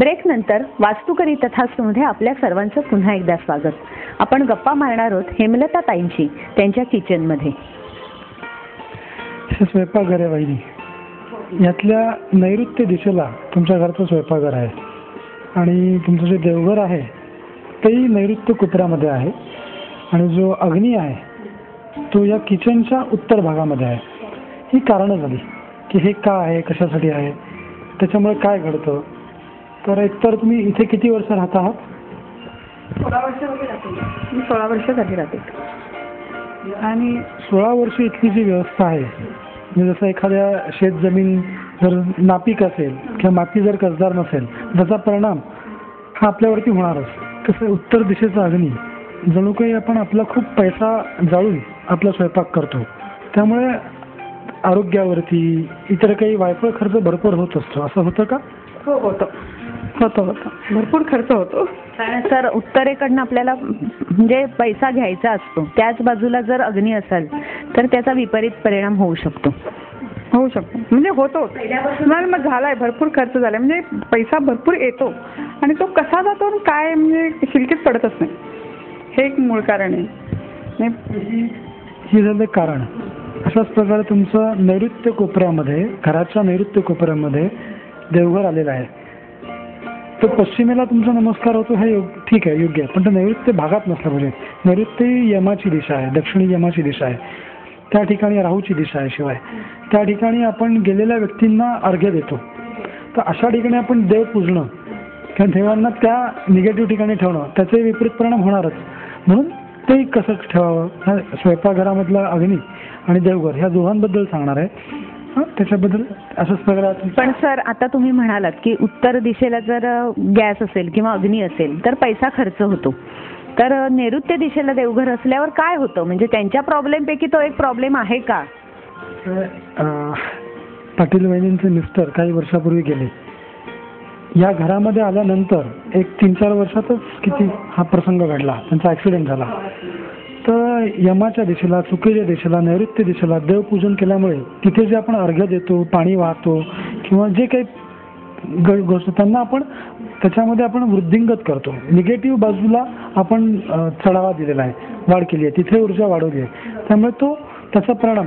ब्रेकनंतर वास्तुकरी तथास्तूमध्ये आपल्या सर्वांचं पुन्हा एकदा स्वागत. आपण गप्पा मारणार आहोत हेमलता ताईंशी त्यांच्या किचनमध्ये. हे स्वयंपाकघर आहे वहिनी. यातल्या नैऋत्य दिशेला तुमच्या घरचं स्वयंपाकघर आहे आणि तुमचं जे देवघर आहे तेही नैऋत्य कोपऱ्यामध्ये आहे आणि जो अग्नी आहे तो या किचनच्या उत्तर भागामध्ये आहे. ही कारणं झाली की हे का आहे, कशासाठी आहे, त्याच्यामुळे काय घडतं. तर एकतर तुम्ही इथे किती वर्ष राहता आहात? 16 वर्ष राहते मी. 16 वर्ष झाली राहते. आणि 16 वर्ष इथली जी व्यवस्था आहे म्हणजे जसं एखाद्या शेतजमीन जर नापीक असेल किंवा माती जर कसदार नसेल त्याचा परिणाम हा आपल्यावरती होणारच. तसं उत्तर दिशेचा अग्नी जणू काही आपण आपला खूप पैसा जाळून आपला स्वयंपाक करतो, त्यामुळे आरोग्यावरती इतर काही वायफळ खर्च भरपूर होत असतो. असं होतं का? हो होतं भरपूर खर्च होतो. कारण सर उत्तरेकडनं आपल्याला म्हणजे पैसा घ्यायचा असतो, त्याच बाजूला जर अग्नी असेल तर त्याचा विपरीत परिणाम होऊ शकतो. म्हणजे होतो मग झालाय, भरपूर खर्च झालाय. म्हणजे पैसा भरपूर येतो आणि तो कसा जातो आणि काय म्हणजे शिलकीत पडतच नाही. हे एक मूळ कारण आहे. हे झालं कारण. अशाच प्रकारे तुमचं नैऋत्य कोपऱ्यामध्ये, घराच्या नैऋत्य कोपऱ्यामध्ये देवघर आलेलं आहे. तो पश्चिमेला तुमचा नमस्कार होतो हे ठीक आहे, योग्य आहे, पण तो नैऋत्य भागात नसला पाहिजे. नैऋत्य यमाची दिशा आहे, दक्षिणी यमाची दिशा आहे, त्या ठिकाणी राहूची दिशा आहे. शिवाय त्या ठिकाणी आपण गेलेल्या व्यक्तींना अर्घ्य देतो. तर अशा ठिकाणी आपण देव पूजणं किंवा देवांना त्या निगेटिव्ह ठिकाणी ठेवणं त्याचे विपरीत परिणाम होणारच. म्हणून ते कसं ठेवावं ह्या स्वयंपाकघरामधला अग्नी आणि देवघर ह्या दोघांबद्दल सांगणार आहे. त्याच्याबद्दल असंच प्रकारे. पण सर आता तुम्ही म्हणालात की उत्तर दिशेला जर गॅस असेल किंवा अग्नी असेल तर पैसा खर्च होतो, तर नैऋत्य दिशेला देवघर असल्यावर काय होतं? म्हणजे त्यांच्या प्रॉब्लेम पैकी तो एक प्रॉब्लेम आहे का? पाटील वहिनींचे मिस्टर काही वर्षापूर्वी गेले. या घरामध्ये आल्यानंतर एक 3-4 वर्षातच किती हा प्रसंग घडला, त्यांचा ऍक्सिडेंट झाला. तर यमाच्या दिशेला, चुकीच्या दिशेला, नैऋत्य दिशेला देवपूजन केल्यामुळे तिथे जे आपण अर्घ्य देतो, पाणी वाहतो किंवा जे काही गोष्ट त्यांना आपण त्याच्यामध्ये आपण वृद्धिंगत करतो. निगेटिव्ह बाजूला आपण चढावा दिलेला आहे, वाढ केली आहे, तिथे ऊर्जा वाढवली आहे. त्यामुळे तो त्याचा परिणाम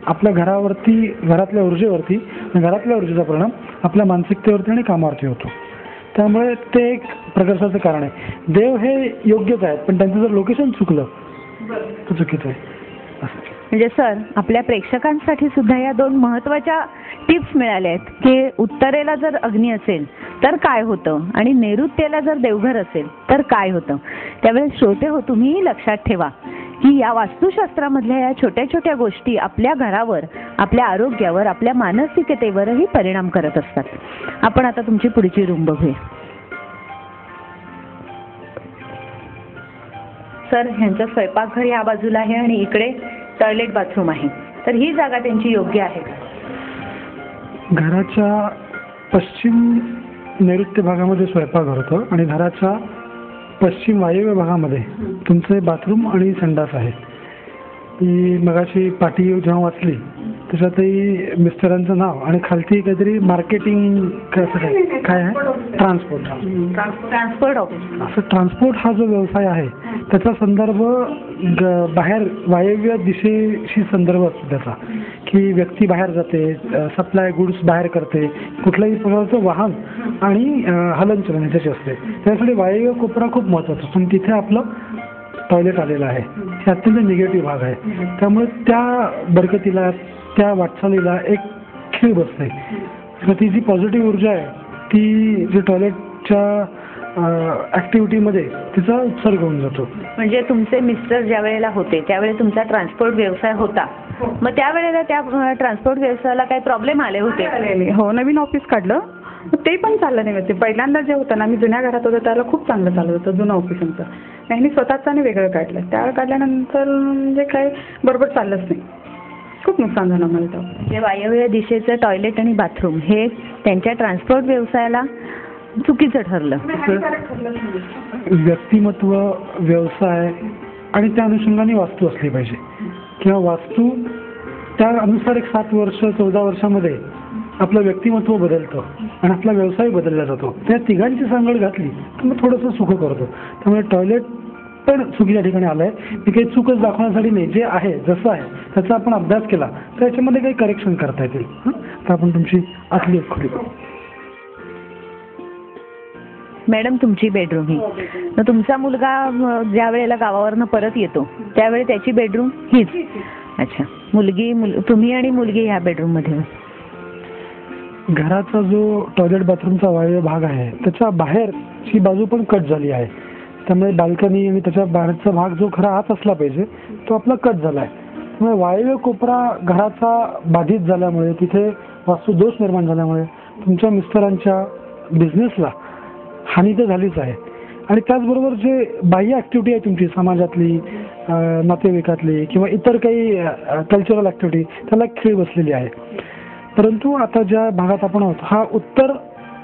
आपल्या घरावरती, घरातल्या ऊर्जेवरती, घरातल्या ऊर्जेचा परिणाम आपल्या मानसिकतेवरती आणि कामावरती होतो. त्यामुळे ते एक प्रकर्षाचं कारण आहे. देव हे योग्यच आहेत, पण त्यांचं जर लोकेशन चुकलं तर चुकीचं आहे. म्हणजे सर आपल्या प्रेक्षकांसाठी सुद्धा या 2 महत्त्वाच्या टिप्स मिळाल्या आहेत की उत्तरेला जर अग्नी असेल तर काय होतं आणि नैऋत्येला जर देवघर असेल तर काय होतं. त्यावेळेस श्रोते हो, तुम्हीही लक्षात ठेवा की या वास्तुशास्त्रामधल्या या छोट्या छोट्या गोष्टी आपल्या घरावर, आपल्या आरोग्यावर, आपल्या मानसिकतेवरही परिणाम करत असतात. आपण आता तुमची पुढची रूम बघूया. सर ह्यांचं स्वयंपाकघर या बाजूला आहे आणि इकडे टॉयलेट बाथरूम आहे, तर ही जागा त्यांची योग्य आहे का? घराच्या पश्चिम नैऋत्य भागामध्ये स्वयंपाकघर होतं आणि घराच्या पश्चिम वायव्य भागामध्ये तुमचे बाथरूम आणि संडास आहे. ती मगाशी पाटी जेव्हा वाचली त्याच्यातही मिस्टरांचं नाव आणि खालती काहीतरी मार्केटिंग काय आहे, ट्रान्सपोर्ट ऑफिस. असं ट्रान्सपोर्ट हा जो व्यवसाय आहे त्याचा संदर्भ बाहेर वायव्य दिशेशी संदर्भ असतो त्याचा, की व्यक्ती बाहेर जाते, सप्लाय गुड्स बाहेर करते, कुठल्याही प्रकारचं वाहन आणि हलनचलन ह्याच्याशी असते. त्यासाठी वायव्य कोपरा खूप महत्त्वाचा असतो. तिथे आपलं टॉयलेट आलेलं आहे. हे अत्यंत निगेटिव्ह भाग आहे. त्यामुळे त्या बरकतीला, त्या वाटचालीला एक खीळ बसते. तर ती जी पॉझिटिव्ह ऊर्जा आहे ती जी टॉयलेटच्या ऍक्टिव्हिटीमध्ये तिचा उत्सर्ग होऊन जातो. म्हणजे तुमचे मिस्टर ज्या वेळेला होते त्यावेळेला तुमचा ट्रान्सपोर्ट व्यवसाय होता, मग त्यावेळेला त्या ट्रान्सपोर्ट व्यवसायाला काही प्रॉब्लेम आले होते? हो, नवीन ऑफिस काढलं ते पण चाललं नाही. ते पहिल्यांदा जे होतं ना, मी जुन्या घरात होतं त्याला खूप चांगलं चालत होतं जुनं ऑफिस आमचं. त्यांनी स्वतःच आणि वेगळं काढलं. त्यावेळेला काढल्यानंतर म्हणजे काय बरोबर चाललंच नाही, खूप नुकसान झालं मला. म्हणजे वायव्य दिशेचं टॉयलेट आणि बाथरूम हे त्यांच्या ट्रान्सपोर्ट व्यवसायाला चुकीचं ठरलं. व्यक्तिमत्व, व्यवसाय आणि त्या अनुषंगाने वास्तू असली पाहिजे किंवा वास्तू त्या अनुसार एक 7 वर्ष 14 वर्षामध्ये आपलं व्यक्तिमत्व बदलतं आणि आपला व्यवसाय बदलला जातो. त्या तिघांची सांगड घातली तर मग थोडंसं सुख करतो. त्यामुळे टॉयलेट पण चुकीच्या ठिकाणी आलंय. मी काही चूकच दाखवण्यासाठी नाही, जे आहे जसं आहे त्याचा आपण अभ्यास केला तर याच्यामध्ये काही करेक्शन करता येतील. तर आपण तुमची आतली एक खोली बघू. मॅडम तुमची बेडरूम ही, मग तुमचा मुलगा ज्या वेळेला गावावरनं परत येतो त्यावेळी त्याची बेडरूम हीच. अच्छा, तुम्ही आणि मुलगी ह्या बेडरूम मध्ये. घराचा जो टॉयलेट बाथरूमचा वायव्य भाग आहे त्याच्या बाहेरची बाजू पण कट झाली आहे. त्यामुळे बाल्कनी आणि त्याच्या बाहेरचा भाग जो खरा आत असला पाहिजे तो आपला कट झाला आहे. त्यामुळे वायव्य कोपरा घराचा बाधित झाल्यामुळे, तिथे वास्तुदोष निर्माण झाल्यामुळे तुमच्या मिस्टरांच्या बिझनेसला हानी तर झालीच आहे. आणि त्याचबरोबर जे बाह्य ॲक्टिव्हिटी आहे तुमची समाजातली, नातेवाईकातली किंवा इतर काही कल्चरल ॲक्टिव्हिटी, त्याला खीळ बसलेली आहे. परंतु आता ज्या भागात आपण आहोत हा उत्तर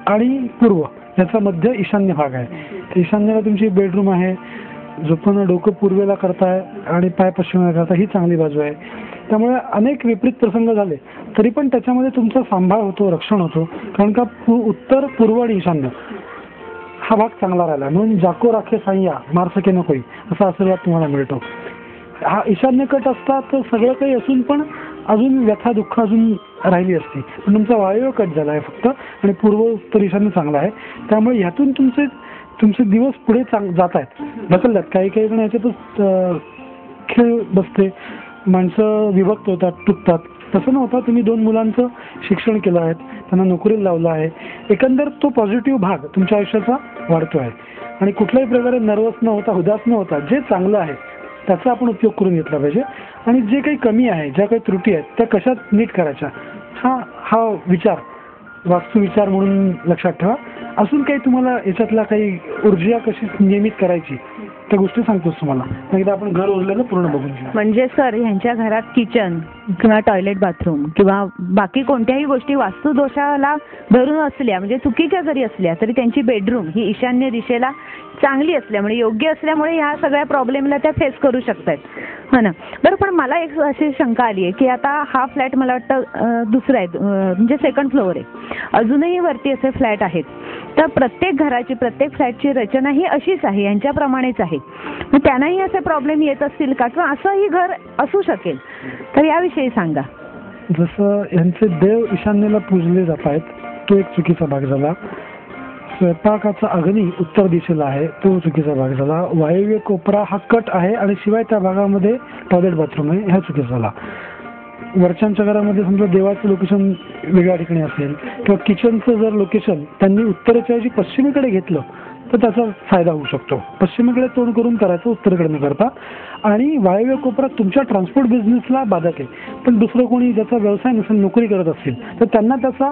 आणि पूर्व याचा मध्य ईशान्य भाग आहे. तर ईशान्येला तुमची बेडरूम आहे. झोपणं डोकं पूर्वेला करताय आणि पाय पश्चिमेला करताय, ही चांगली बाजू आहे. त्यामुळे अनेक विपरीत प्रसंग झाले तरी पण त्याच्यामध्ये तुमचा सांभाळ होतो, रक्षण होतो. कारण का उत्तर, पूर्व आणि ईशान्य हा भाग चांगला राहिला. म्हणून जाको राखे साह्या मार सके नकोई असा आशीर्वाद तुम्हाला मिळतो. हा ईशान्य कट असता तर सगळं काही असून पण अजून व्यथा दुःख अजून राहिली असती. पण तुमचा वायव्य कट झाला आहे फक्त, आणि पूर्व उत्तर ईशान्य चांगला आहे. त्यामुळे ह्यातून तुमचे दिवस पुढे जात आहेत, ढकलतात. काही काही जण याच्यातच खेळ बसते, माणसं विभक्त होतात, तुटतात. तसं न होता तुम्ही 2 मुलांचं शिक्षण केलं आहे, त्यांना नोकरीला लावलं आहे. एकंदर तो पॉझिटिव्ह भाग तुमच्या आयुष्याचा वाढतो आहे. आणि कुठल्याही प्रकारे नर्वस न होता, उदास न होता, जे चांगलं आहे त्याचा आपण उपयोग करून घेतला पाहिजे. आणि जे काही कमी आहे, ज्या काही त्रुटी आहेत त्या कशात नीट करायच्या, हा विचार वास्तुविचार म्हणून लक्षात ठेवा. अजून काही तुम्हाला याच्यातला काही ऊर्जा कशी नियमित करायची त्या गोष्टी सांगतोच तुम्हाला. एकदा आपण घर उरलेलं पूर्ण बघून घेऊ. म्हणजे सर ह्यांच्या घरात किचन किंवा टॉयलेट बाथरूम किंवा बाकी कोणत्याही गोष्टी वास्तुदोषाला धरून असल्या, म्हणजे चुकीच्या जरी असल्या तरी त्यांची बेडरूम ही ईशान्य दिशेला चांगली असल्यामुळे, योग्य असल्यामुळे ह्या सगळ्या प्रॉब्लेमला त्या फेस करू शकतात. हा ना. बरं, पण मला एक अशी शंका आली आहे की आता हा फ्लॅट मला वाटतं दुसरा आहे, म्हणजे सेकंड फ्लोअर आहे, अजूनही वरती असे फ्लॅट आहेत. तर प्रत्येक घराची, प्रत्येक फ्लॅटची रचना ही अशीच आहे, यांच्याप्रमाणेच आहे. मग त्यांनाही असे प्रॉब्लेम येत असतील का, किंवा असंही घर असू शकेल, तर याविषयी सांगा. जसं यांचे देव ईशान्येला पूजले जात आहेत, तो एक चुकीचा भाग झाला. स्वयंपाकाचा अग्नी उत्तर दिशेला आहे, तो चुकीचा भाग झाला. वायव्य कोपरा हा कट आहे आणि शिवाय त्या भागामध्ये टॉयलेट बाथरूम आहे, ह्या चुकीचा झाला. वरच्यांच्या घरामध्ये समजा देवाचं लोकेशन वेगळ्या ठिकाणी असेल किंवा किचनचं जर लोकेशन त्यांनी उत्तरेच्या ऐवजी पश्चिमेकडे घेतलं तर त्याचा फायदा होऊ शकतो. पश्चिमेकडे तोंड करून करायचं, उत्तरेकडे न करता. आणि वायव्य कोपरा तुमच्या ट्रान्सपोर्ट बिझनेसला बाधक आहे. पण दुसरं कोणी ज्याचा व्यवसाय नसेल, नोकरी करत असतील तर त्यांना त्याचा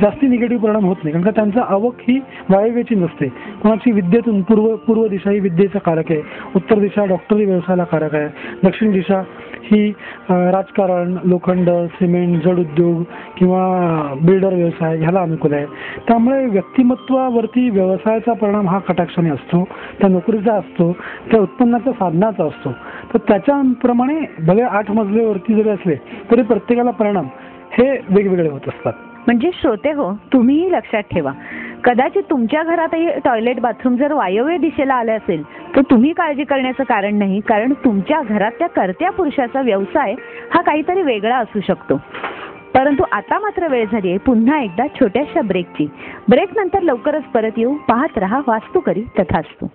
जास्ती निगेटिव्ह परिणाम होत नाही. कारण का त्यांचा आवक ही वायव्याची नसते. कोणाची विद्येतून पूर्व दिशा ही विद्येचा कारक आहे, उत्तर दिशा डॉक्टरी व्यवसायाला कारक आहे, दक्षिण दिशा ही राजकारण, लोखंड, सिमेंट, जड उद्योग किंवा बिल्डर व्यवसाय ह्याला अनुकूल आहे. त्यामुळे व्यक्तिमत्वावरती व्यवसायाचा परिणाम हा कटाक्षाने असतो, त्या नोकरीचा असतो, त्या उत्पन्नाच्या साधनाचा असतो. तर त्याच्याप्रमाणे भले 8 मजल्यावरती जरी असले तरी प्रत्येकाला परिणाम हे वेगवेगळे होत असतात. म्हणजे श्रोते हो, तुम्हीही लक्षात ठेवा, कदाचित तुमच्या घरातही टॉयलेट बाथरूम जर वायव्य दिशेला आले असेल तर तुम्ही काळजी करण्याचं कारण नाही, कारण तुमच्या घरात त्या कर्त्या पुरुषाचा व्यवसाय हा काहीतरी वेगळा असू शकतो. परंतु आता मात्र वेळ झाली आहे पुन्हा एकदा छोट्याशा ब्रेकची. ब्रेक नंतर लवकरच परत येऊ. पाहत रहा वास्तू करी तथास्तु.